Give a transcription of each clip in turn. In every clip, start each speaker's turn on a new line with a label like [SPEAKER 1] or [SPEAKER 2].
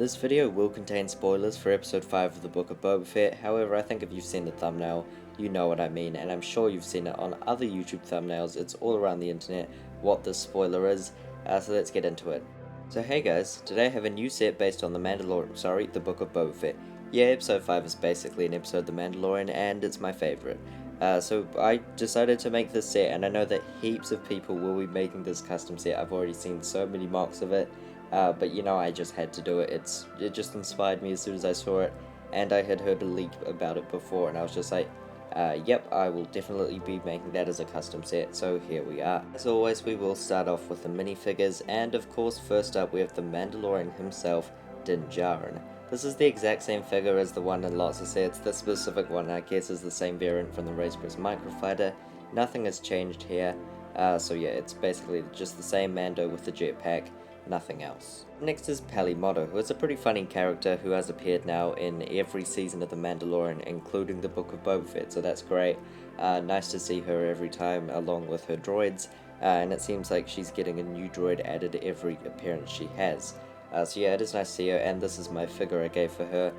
[SPEAKER 1] This video will contain spoilers for episode 5 of the Book of Boba Fett, however I think if you've seen the thumbnail, you know what I mean, and I'm sure you've seen it on other YouTube thumbnails. It's all around the internet what this spoiler is, so let's get into it. So hey guys, today I have a new set based on the the Book of Boba Fett. Yeah, episode 5 is basically an episode of The Mandalorian, and it's my favourite. So I decided to make this set, and I know that heaps of people will be making this custom set. I've already seen so many mocks of it. But you know, I just had to do it. It just inspired me as soon as I saw it, and I had heard a leak about it before, and I was just like, yep, I will definitely be making that as a custom set, so here we are. As always, we will start off with the minifigures, and of course, first up we have the Mandalorian himself, Din Djarin. This is the exact same figure as the one in lots of sets. This specific one, I guess, is the same variant from the Razor Crest Microfighter. Nothing has changed here, so yeah, it's basically just the same Mando with the jetpack. Nothing else. Next is Pali Modo, who is a pretty funny character who has appeared now in every season of The Mandalorian, including the Book of Boba Fett, so that's great. Nice to see her every time, along with her droids, and it seems like she's getting a new droid added to every appearance she has. So yeah, it is nice to see her, and this is my figure I gave for her.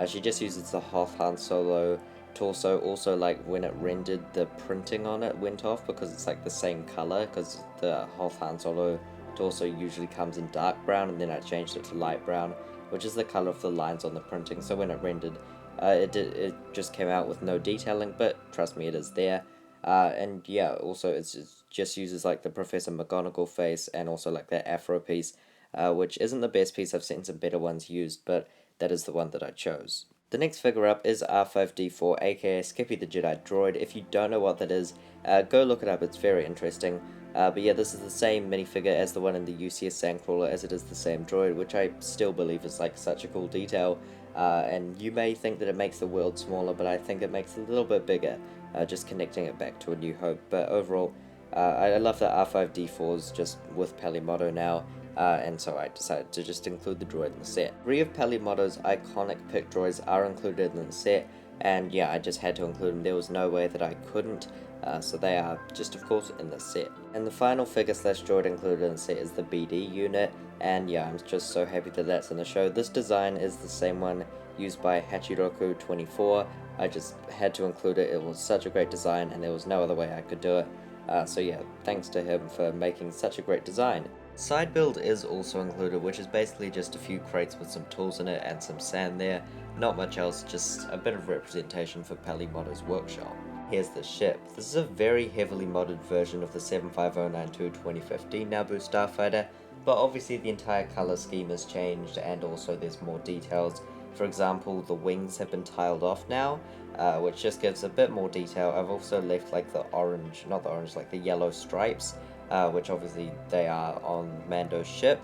[SPEAKER 1] She just uses the Hoth Han Solo torso. Also, like, when it rendered, the printing on it went off because it's like the same color, because the Hoth Han Solo torso usually comes in dark brown, and then I changed it to light brown, which is the color of the lines on the printing. So when it rendered, it just came out with no detailing, but trust me, it is there. And yeah, also it just uses like the Professor McGonagall face, and also like that afro piece, which isn't the best piece. I've seen some better ones used, but that is the one that I chose. The next figure up is R5D4, aka Skippy the Jedi droid. If you don't know what that is, go look it up, it's very interesting. But yeah, this is the same minifigure as the one in the UCS Sandcrawler, as it is the same droid, which I still believe is like such a cool detail. And you may think that it makes the world smaller, but I think it makes it a little bit bigger, just connecting it back to A New Hope. But overall, I love that R5D4's just with Pali Modo now, and so I decided to just include the droid in the set. 3 of Pali Modo's iconic pick droids are included in the set, and yeah, I just had to include them. There was no way that I couldn't. So they are just, of course, in the set. And the final figure slash droid included in the set is the BD unit, and yeah, I'm just so happy that that's in the show. This design is the same one used by Hachiroku24. I just had to include it. It was such a great design, and there was no other way I could do it. So yeah, thanks to him for making such a great design. Side build is also included, which is basically just a few crates with some tools in it and some sand there. Not much else, just a bit of representation for Pali Modo's workshop. Here's the ship. This is a very heavily modded version of the 75092 2015 Naboo Starfighter, but obviously the entire color scheme has changed, and also there's more details. For example, the wings have been tiled off now, which just gives a bit more detail. I've also left like the orange, not the orange, like the yellow stripes, which obviously they are on Mando's ship.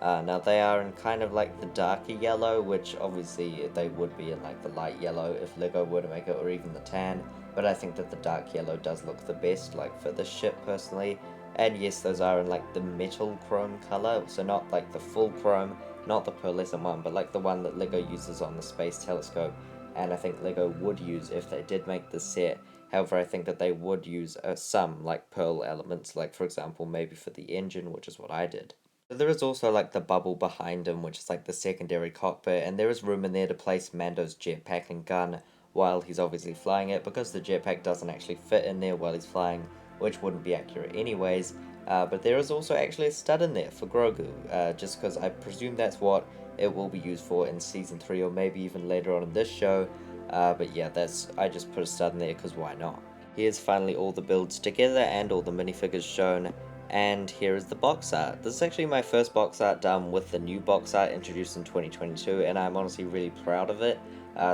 [SPEAKER 1] Now they are in kind of like the darker yellow, which obviously they would be in like the light yellow if LEGO were to make it, or even the tan. But I think that the dark yellow does look the best, like for this ship personally. And yes, those are in like the metal chrome color, so not like the full chrome, not the pearlescent one, but like the one that LEGO uses on the space telescope. And I think LEGO would use if they did make this set. However, I think that they would use some like pearl elements, like for example maybe for the engine, which is what I did. There is also like the bubble behind him, which is like the secondary cockpit, and there is room in there to place Mando's jetpack and gun while he's obviously flying it, because the jetpack doesn't actually fit in there while he's flying, which wouldn't be accurate anyways. But there is also actually a stud in there for Grogu, just because I presume that's what it will be used for in Season 3, or maybe even later on in this show. But yeah, I just put a stud in there because why not? Here's finally all the builds together and all the minifigures shown. And here is the box art. This is actually my first box art done with the new box art introduced in 2022, and I'm honestly really proud of it.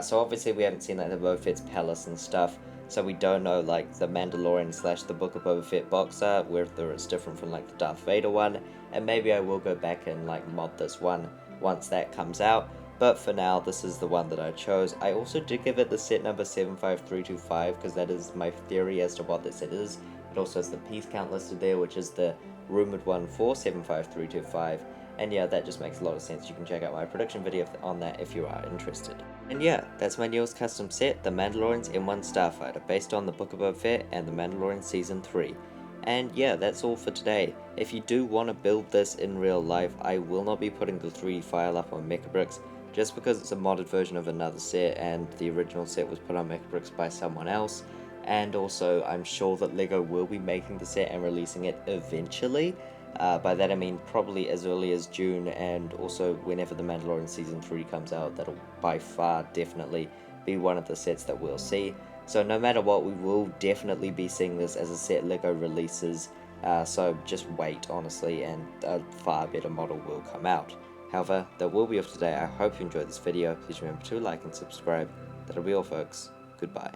[SPEAKER 1] So obviously we haven't seen like the Boba Fett's palace and stuff, so we don't know like the Mandalorian slash the Book of Boba Fett box art, whether it's different from like the Darth Vader one, and maybe I will go back and like mod this one once that comes out. But for now, this is the one that I chose. I also did give it the set number 75325, because that is my theory as to what this set is. It also has the piece count listed there, which is the rumored one for 75325. And yeah, that just makes a lot of sense. You can check out my production video on that if you are interested. And yeah, that's my newest custom set, the Mandalorian's N-1 Starfighter, based on the Book of Boba Fett and the Mandalorian Season 3. And yeah, that's all for today. If you do want to build this in real life, I will not be putting the 3D file up on Mechabricks, just because it's a modded version of another set and the original set was put on Mechabricks by someone else. And also, I'm sure that LEGO will be making the set and releasing it eventually. By that I mean probably as early as June, and also whenever the Mandalorian Season 3 comes out, that'll by far definitely be one of the sets that we'll see. So no matter what, we will definitely be seeing this as a set LEGO releases, so just wait honestly, and a far better model will come out. However, that will be all for today. I hope you enjoyed this video. Please remember to like and subscribe. That'll be all folks. Goodbye.